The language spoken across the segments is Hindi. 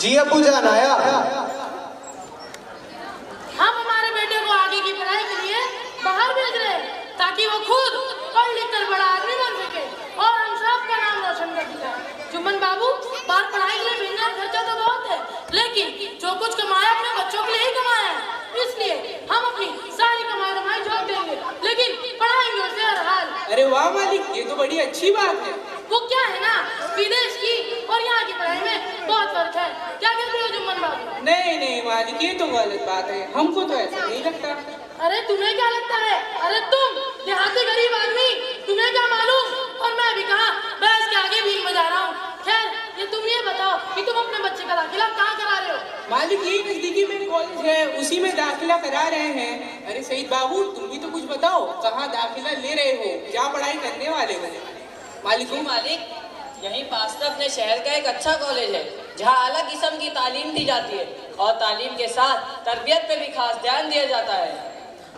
जी अब्बू जान आया। हम हमारे बेटे को आगे की पढ़ाई के लिए बाहर भेज रहे हैं ताकि वो खुद पढ़ लिख कर बड़ा आदमी बन सके और हम सबका नाम रोशन कर दिया। जुम्मन बाबू, बाहर पढ़ाई के लिए भेजने का खर्चा तो बहुत है, लेकिन जो कुछ कमाया अपने बच्चों के लिए ही कमाया है, इसलिए हम अपनी सारी कमाई झोंक देंगे, लेकिन पढ़ाएंगे उसे हर हाल। अरे वाह मालिक, ये तो बड़ी अच्छी बात है। वो क्या है ना, विदेश की और यहाँ की पढ़ाई में बहुत फर्क है। क्या कहते हो जुम्मन बाबू? नहीं मालिक, ये तो गलत बात है, हमको तो ऐसा नहीं लगता। अरे तुम्हें क्या लगता है? अरे तुम देहाती गरीब आदमी, तुम्हें क्या मालूम? और मैं भी कहा बहस के आगे भीख में जा रहा हूँ। खैर, ये तुम ये बताओ कि तुम अपने बच्चे का दाखिला कहाँ करा रहे हो? मालिक, ये नजदीकी में कॉलेज है, उसी में दाखिला करा रहे हैं। अरे सईद बाबू, तुम भी तो कुछ बताओ, कहाँ दाखिला ले रहे हो, क्या पढ़ाई करने वाले हो? मालिक यहीं पास में अपने शहर का एक अच्छा कॉलेज है जहाँ अलग किस्म की तालीम दी जाती है और तालीम के साथ तरबियत पे भी खास ध्यान दिया जाता है।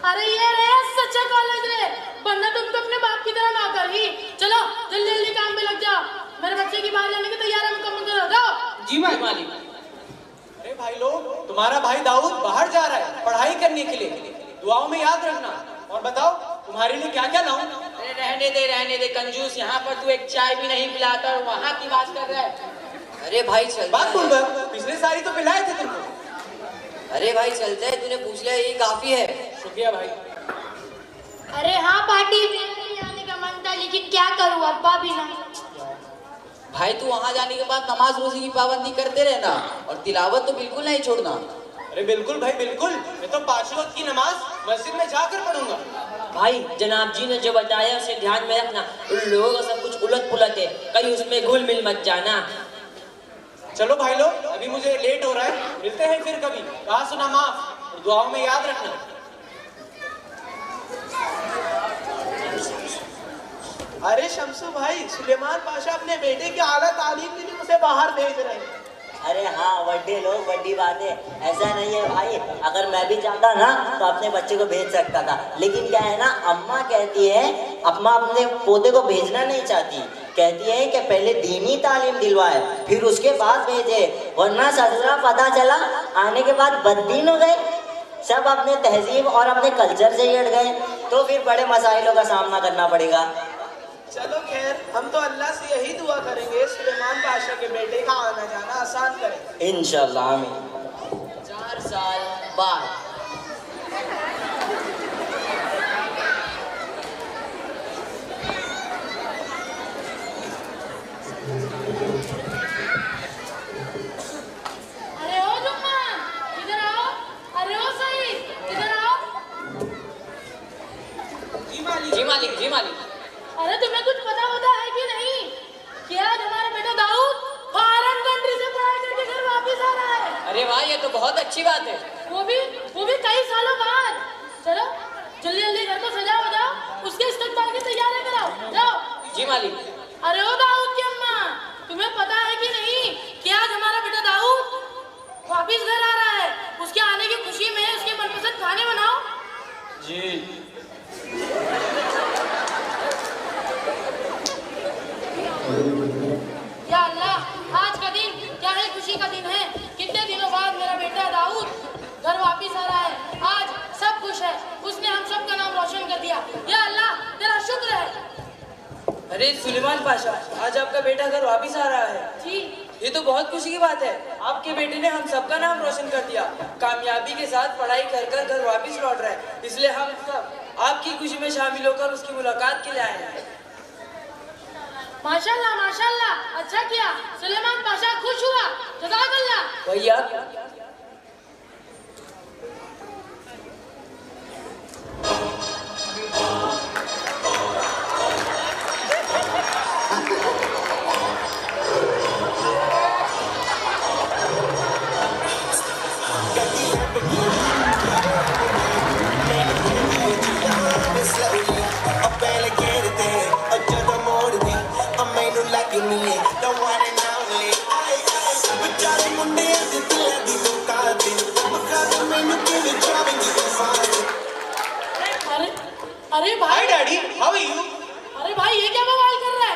अरे ये रे सच्चा कॉलेज रे, वरना तुम तो अपने बाप की तरह नौकर ही। चलो जल्दी जल्दी काम पे लग जाओ, मेरे बच्चे की बाहर जाने की तैयारी मुकम्मल करो। जाओ। जी मालिक। अरे भाई लोग, तुम्हारा भाई दाऊद बाहर जा रहा है पढ़ाई करने के लिए, दुआओं में याद रखना। और बताओ तुम्हारे लिए क्या क्या लाऊं? अरे रहने दे कंजूस, यहाँ पर तू एक चाय भी नहीं पिलाता और वहाँ की बात कर रहा है। अरे भाई चल, बात बोल रहा, पिछले सारी तो पिलाए थे तुमको। अरे भाई चलते हैं, तूने पूछ लिया यही काफी है। शुक्रिया भाई। अरे हाँ पार्टी में आने का मन था, लेकिन क्या करूँ, अब्बा भी नहीं। भाई तू वहाँ जाने के बाद नमाज रोजे की पाबंदी करते रहना और तिलावत तो बिल्कुल नहीं छोड़ना। अरे बिल्कुल भाई बिल्कुल, मैं तो 5 वक्त की नमाज मस्जिद में जाकर पढ़ूंगा। भाई जनाब जी ने जो बताया उसे ध्यान में रखना, उन लोगों का सब कुछ उलट पुलट है, कहीं उसमें घुल मिल मत जाना। चलो भाई लोग, अभी मुझे लेट हो रहा है, मिलते हैं फिर कभी। कहा सुना माफ, और दुआओं में याद रखना। अरे शमसू भाई, सुलेमान पाशा अपने बेटे की आला तालीम के लिए उसे बाहर भेज रहे हैं। अरे हाँ, बड्डे लोग, बड़ी बात है। ऐसा नहीं है भाई, अगर मैं भी चाहता ना तो अपने बच्चे को भेज सकता था, लेकिन क्या है ना, अम्मा कहती है अम्मा अपने पोते को भेजना नहीं चाहती, कहती है कि पहले दीनी तालीम दिलवाए फिर उसके बाद भेजे, वरना ससुरा पता चला आने के बाद बददीन हो गए, सब अपने तहजीब और अपने कल्चर से ही हट गए, तो फिर बड़े मसाइलों का सामना करना पड़ेगा। चलो खैर, हम तो अल्लाह से यही दुआ करेंगे सुलेमान पाशा के बेटे का आना जाना आसान करें इंशाल्लाह, आमीन। 4 साल बाद। अरे ओ जुम्मन, इधर आओ। अरे ओ सईद, इधर आओ। जी मालिक। अरे तुम्हें कुछ पता होता है कि नहीं कि आज हमारा बेटा दाऊद फॉरेन कंट्री से पढ़ाई करके घर वापस आ रहा है। अरे वाह, ये तो बहुत अच्छी बात है। वो भी कई सालों बाद। चलो जल्दी जल्दी घर को सजाओ, जाओ उसके इस्तकबाल की तैयारी कराओ, जाओ। जी मालिक। अरे ओ दाऊद की अम्मा, तुम्हें पता है कि नहीं कि आज हमारा बेटा दाऊद वापस घर आ रहा है। उसके आने की खुशी में उसके मनपसंद खाने बनाओ। जी। या अल्लाह, आज का दिन क्या ही खुशी का दिन है। कितने दिनों बाद मेरा बेटा दाऊद घर वापस आ रहा है। आज सब खुश है, उसने हम सब का नाम रोशन कर दिया। या अल्लाह, तेरा शुक्र है। अरे सुलेमान पाशा, आज आपका बेटा घर वापस आ रहा है। जी, ये तो बहुत खुशी की बात है, आपके बेटे ने हम सबका नाम रोशन कर दिया, कामयाबी के साथ पढ़ाई कर कर घर वापस लौट रहा है, इसलिए हम सब आपकी खुशी में शामिल होकर उसकी मुलाकात के लिए आए हैं। माशाल्लाह माशाल्लाह, अच्छा किया। सुलेमान पाशा खुश हुआ, जज़ाकल्लाह। भैया अरे भाई, hi daddy, how are you? अरे भाई ये क्या बवाल कर रहा है?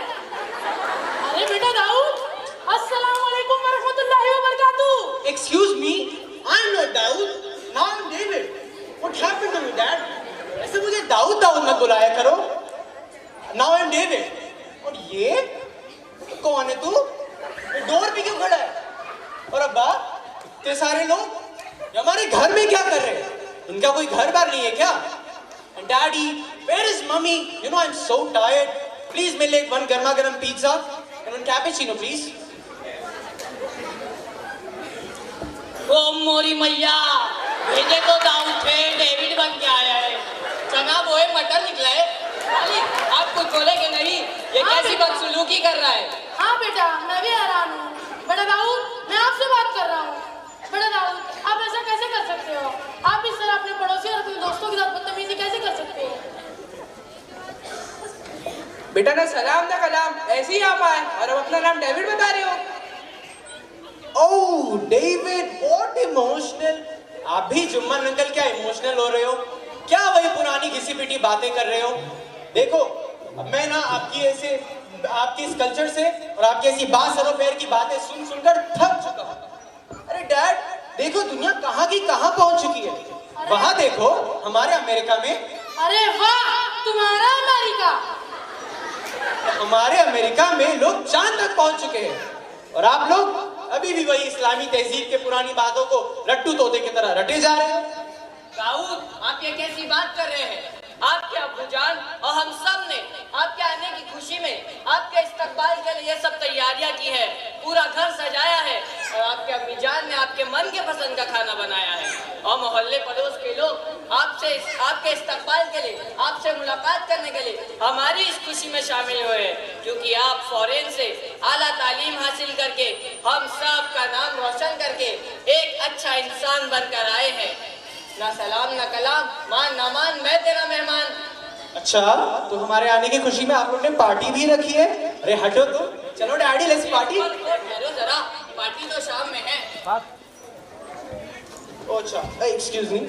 अरे बेटा दाऊद, अस्सलाम वालेकुम वरहमतुल्लाहि वबरकातुहू। मत बुलाया करो। Now I am David. और ये कौन है तू? डोर पे क्यों खड़ा है? और अब्बा, इतने सारे लोग ये हमारे घर में क्या कर रहे हैं? इनका कोई घर बार नहीं है क्या? And Daddy, where is Mummy? You know I'm so tired. Please मेरे लिए one गर्मा गर्म pizza and one cappuccino, please. ओ मोरी मैया, भेजे तो दाऊद थे, डेविड बन के आया है। चना बोए मटर निकला है। मालिक, आप कुछ बोले कि नहीं? ये हाँ, कैसी बेटा। बदसलूकी कर रहा है? हाँ बेटा, मैं भी हैरान हूँ। बड़ा दाऊद, मैं आपसे बात कर रहा हूँ। बड़ा दाऊद, आप ऐसा कैसे कर सकते हो? आप इस तरह अपने पड़ोसी और अपने दोस्तों के साथ बदतमीजी कैसे कर सकते हो? बेटा ना सलाम ना कलाम, ऐसे ही आप आए और अब अपना नाम डेविड बता रहे हो। Oh, David, what emotional? आप भी जुम्मन अंकल क्या इमोशनल हो रहे हो? क्या वही पुरानी घिसी पिटी बातें कर रहे हो? देखो, अब मैं ना आपकी इस कल्चर से और आपकी ऐसी बासरोपैर की बातें सुन सुनकर थक चुका हूँ। अरे डैड, देखो दुनिया कहाँ की कहाँ पहुँच चुकी है। वहाँ देखो, हमारे अमेरिका में। अरे वाह, तुम्हारा अमेरिका। हमारे अमेरिका में लोग चांद तक पहुँच चुके हैं और आप लोग अभी भी वही इस्लामी तहजीब के पुरानी बातों को लट्टू तोते की तरह रटे जा रहे हैं। दाऊद, आप ये कैसी बात कर रहे हैं? आपके अब्बूजान और हम सब ने आपके आने की खुशी में आपके इस्तकबाल के लिए सब तैयारियां की है, पूरा घर सजाया है और आपके अम्मीजान ने आपके मन के पसंद का खाना बनाया है और मोहल्ले पड़ोस के लोग आपके इस्तकबाल के लिए, आपसे मुलाकात करने के लिए हमारी इस खुशी में शामिल हुए हैं, क्योंकि आप फॉरेन से आला तालीम हासिल करके हम सब का नाम रोशन करके एक अच्छा इंसान बनकर आए हैं। ना सलाम ना कलाम, मान ना मान, मैं तेरा मेहमान। अच्छा, तो हमारे आने की खुशी में आप लोग ने पार्टी भी रखी है? अरे हटो तो, चलो डैडी लेट्स पार्टी। ठहरो जरा, पार्टी तो शाम में है। अच्छा, excuse me.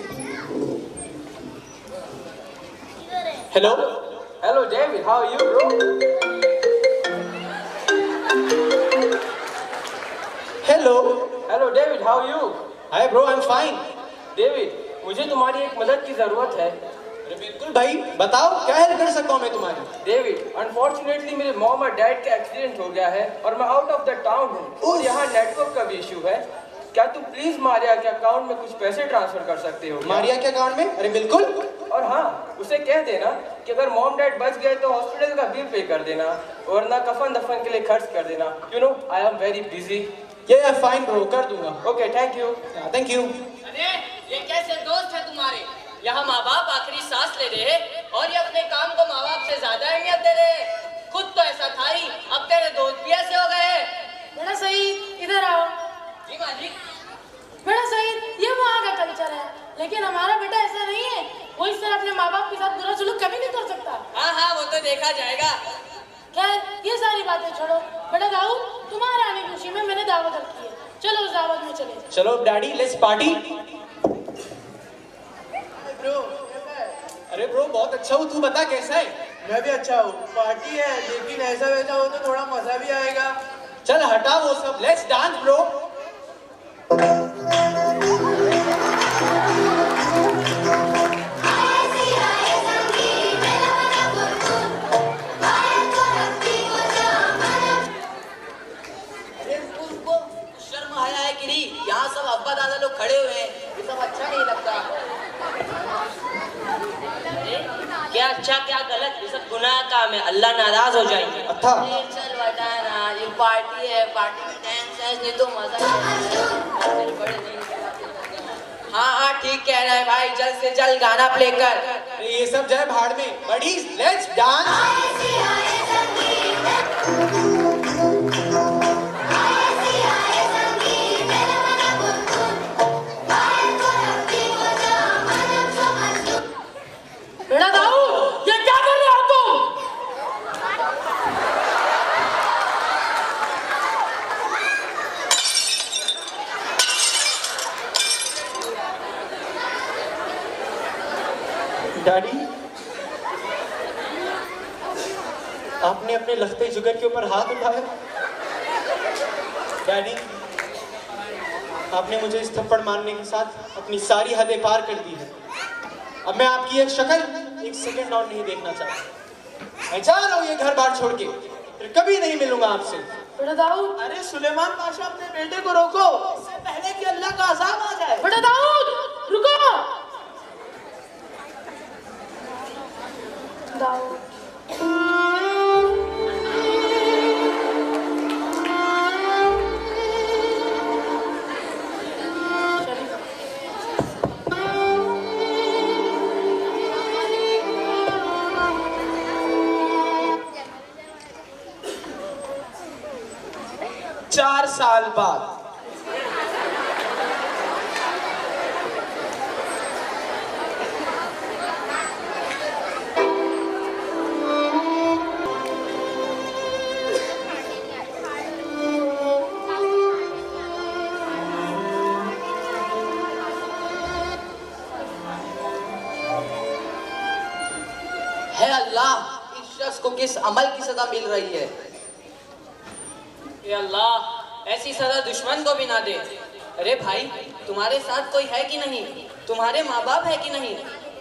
Hello hello David, how are you bro? Hello hello David, how are you? Hi bro, I am fine. David, मुझे तुम्हारी एक मदद की जरूरत है। अरे बिल्कुल भाई, बताओ क्या हेल्प कर सकता हूँ मैं तुम्हारी? डेविड, अनफॉर्चुनेटली मेरे मॉम और डैड का एक्सीडेंट हो गया है और मैं आउट ऑफ द टाउन हूँ और यहाँ नेटवर्क का भी इशू है। क्या तुम प्लीज मारिया के अकाउंट में कुछ पैसे ट्रांसफर कर सकते हो? मारिया के अकाउंट में? अरे बिल्कुल। और हाँ, उसे कह देना कि अगर मॉम डैड बच गए तो हॉस्पिटल का बिल पे कर देना और ना कफन दफन के लिए खर्च कर देना। You know I am very busy. ये फाइन ब्रो, कर दूंगा। Okay, thank you. Thank you. अरे ये कैसे दोस्त है तुम्हारे? यहाँ माँ बाप आखिरी सांस ले रहे हैं और ये अपने काम को माँ बाप से ज्यादा अहमियत दे रहे हैं। खुद तो ऐसा था ही, अब तेरे दोस्त भी ऐसे हो गए हैं। बड़ा सही, इधर आओ। जी मालिक। बड़ा सही, ये वहाँ का कल्चर है, लेकिन हमारा बेटा ऐसा नहीं है। वो इस तरह अपने माँ बाप के साथ बुरा सलूक कभी नहीं कर सकता। हाँ हाँ, वो तो देखा जाएगा। खैर, ये सारी बातें छोड़ो। बड़ा दाऊद, तुम्हारे आने की खुशी में मैंने दावत रखी है, चलो उस दावत में चले। चलो डैडी लेट्स पार्टी। ब्रो, अरे ब्रो बहुत अच्छा हूँ, तू बता कैसा है? मैं भी अच्छा हूँ। पार्टी है, लेकिन ऐसा वैसा हो तो थोड़ा मजा भी आएगा। चल हटा वो सब, लेट्स डांस ब्रो। शर्म आया है कि नहीं? यहाँ सब अब्बा दादा लोग खड़े हुए हैं, ये सब अच्छा नहीं लगता। क्या अच्छा क्या गलत, ये सब गुनाह काम है, अल्लाह नाराज हो जाएंगे। अच्छा। चल बता ना, ये पार्टी है, पार्टी में डांस है, नहीं तो मजा नहीं। हाँ हाँ ठीक कह रहा है भाई, जल्द से जल्द गाना प्ले कर। अरे ये सब जाए भाड़ में, बडीज लेट्स डांस। बेटा दाऊद, ये क्या कर रहे हो तुम? डैडी, आपने अपने लखते जिगर के ऊपर हाथ उठाया। डैडी, आपने मुझे इस थप्पड़ मारने के साथ अपनी सारी हदें पार कर दी है। अब मैं आपकी एक शक्ल एक सेकंड और नहीं देखना चाहता। मैं जा रहा हूँ ये घर बार छोड़ के, फिर कभी नहीं मिलूंगा आपसे। बेटा दाऊद, अरे सुलेमान पाशा, अपने बेटे को रोको, इससे पहले कि अल्लाह का अज़ाब आ जाए। बेटा दाऊद, रुको। दाऊद, चार साल बाद है अल्लाह, इस शख्स को किस अमल की सजा मिल रही है। ये अल्लाह, ऐसी सजा दुश्मन को भी ना दे। अरे भाई, तुम्हारे साथ कोई है कि नहीं? तुम्हारे माँ बाप है कि नहीं?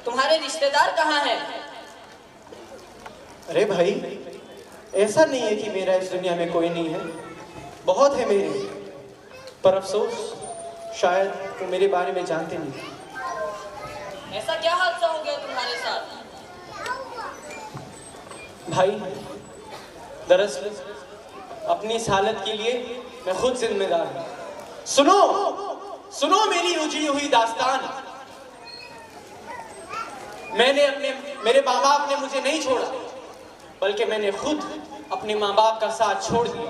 तुम्हारे रिश्तेदार कहाँ हैं? अरे भाई, ऐसा नहीं है कि मेरा इस दुनिया में कोई नहीं है, बहुत है मेरे, पर अफसोस शायद वो मेरे बारे में जानते नहीं। ऐसा क्या हादसा हो गया तुम्हारे साथ? भाई, दरअसल अपनी इस हालत के लिए मैं खुद जिम्मेदार हूं। सुनो सुनो मेरी उजड़ी हुई दास्तान। मेरे माँ बाप ने मुझे नहीं छोड़ा, बल्कि मैंने खुद अपने माँ बाप का साथ छोड़ दिया।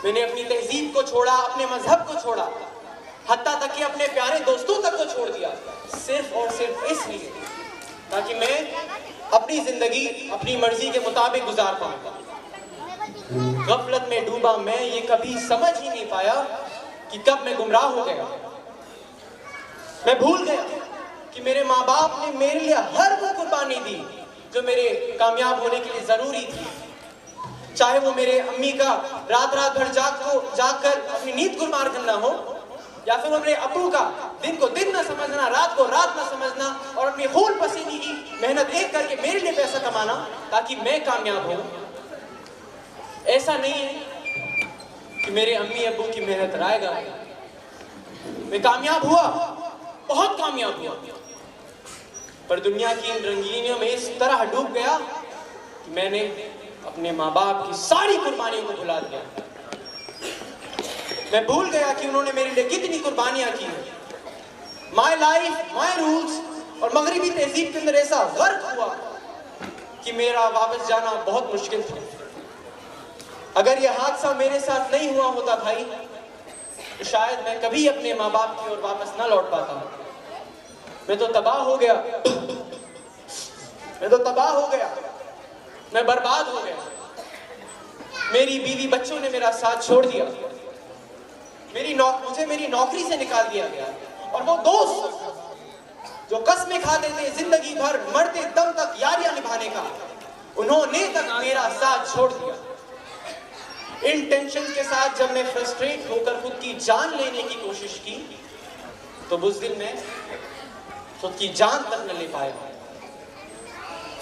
मैंने अपनी तहजीब को छोड़ा, अपने मजहब को छोड़ा, हत्ता तक कि अपने प्यारे दोस्तों तक को छोड़ दिया, सिर्फ और सिर्फ इसलिए ताकि मैं अपनी जिंदगी अपनी मर्जी के मुताबिक गुजार पाऊंगा। गफलत में डूबा मैं ये कभी समझ ही नहीं पाया कि कब मैं गुमराह हो गया। मैं भूल गया कि मेरे माँ बाप ने मेरे लिए हर वो कुर्बानी दी जो मेरे कामयाब होने के लिए जरूरी थी। चाहे वो मेरे अम्मी का रात रात भर जागकर अपनी नींद कुर्बान करना हो, या फिर वो मेरे अब्बू का दिन को दिन न समझना, रात को रात न समझना और अपनी खून पसीने की मेहनत एक करके मेरे लिए पैसा कमाना ताकि मैं कामयाब हूं। ऐसा नहीं है कि मेरे अम्मी अब्बू की मेहनत रायगा। मैं कामयाब हुआ, बहुत कामयाब हुआ, पर दुनिया की इन रंगीनियों में इस तरह डूब गया कि मैंने अपने माँ बाप की सारी कुर्बानियों को भुला दिया। मैं भूल गया कि उन्होंने मेरे लिए कितनी कुर्बानियां की हैं। माई लाइफ, माई रूल्स और मगरिबी तहजीब के अंदर ऐसा गर्क हुआ कि मेरा वापस जाना बहुत मुश्किल था। अगर यह हादसा मेरे साथ नहीं हुआ होता भाई, तो शायद मैं कभी अपने माँ बाप की ओर वापस ना लौट पाता। मैं तो तबाह हो गया, मैं बर्बाद हो गया। मेरी बीवी बच्चों ने मेरा साथ छोड़ दिया, मुझे मेरी नौकरी से निकाल दिया गया, और वो दोस्त जो कसमें खाते थे जिंदगी भर मरते दम तक यारियां निभाने का, उन्होंने तक मेरा साथ छोड़ दिया। इन टेंशन के साथ जब मैं फ्रस्ट्रेट होकर खुद की जान लेने की कोशिश की, तो बुज़दिल में खुद की जान तक न ले पाया।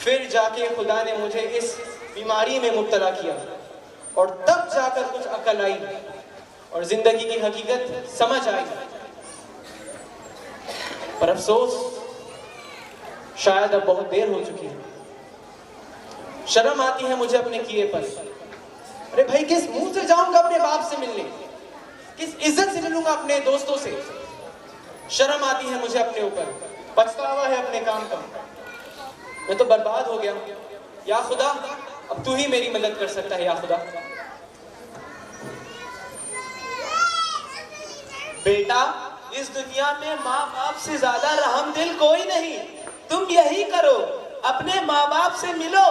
फिर जाके खुदा ने मुझे इस बीमारी में मुब्तला किया, और तब जाकर कुछ अकल आई और जिंदगी की हकीकत समझ आई। पर अफसोस शायद अब बहुत देर हो चुकी है। शर्म आती है मुझे अपने किए पर। अरे भाई, किस मुंह से जाऊंगा अपने बाप से मिलने, किस इज्जत से मिलूंगा अपने दोस्तों से। शर्म आती है मुझे अपने ऊपर, पछतावा है अपने काम का। मैं तो बर्बाद हो गया। या खुदा, अब तू ही मेरी मदद कर सकता है। या खुदा। बेटा, इस दुनिया में माँ बाप से ज्यादा रहमदिल कोई नहीं। तुम यही करो, अपने माँ बाप से मिलो,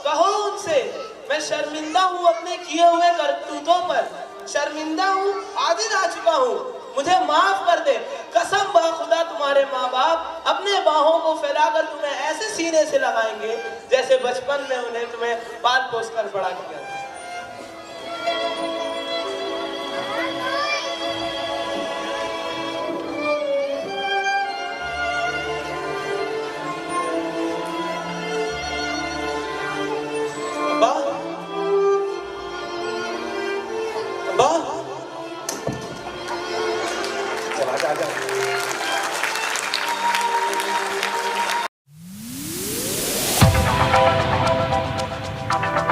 कहो उनसे मैं शर्मिंदा हूँ अपने किए हुए करतूतों पर, शर्मिंदा हूँ, आजिज़ आ चुका हूँ, मुझे माफ कर दे। कसम खुदा तुम्हारे माँ बाप अपने बाहों को फैलाकर तुम्हें ऐसे सीने से लगाएंगे जैसे बचपन में उन्हें तुम्हें पाल पोस कर बड़ा किया था।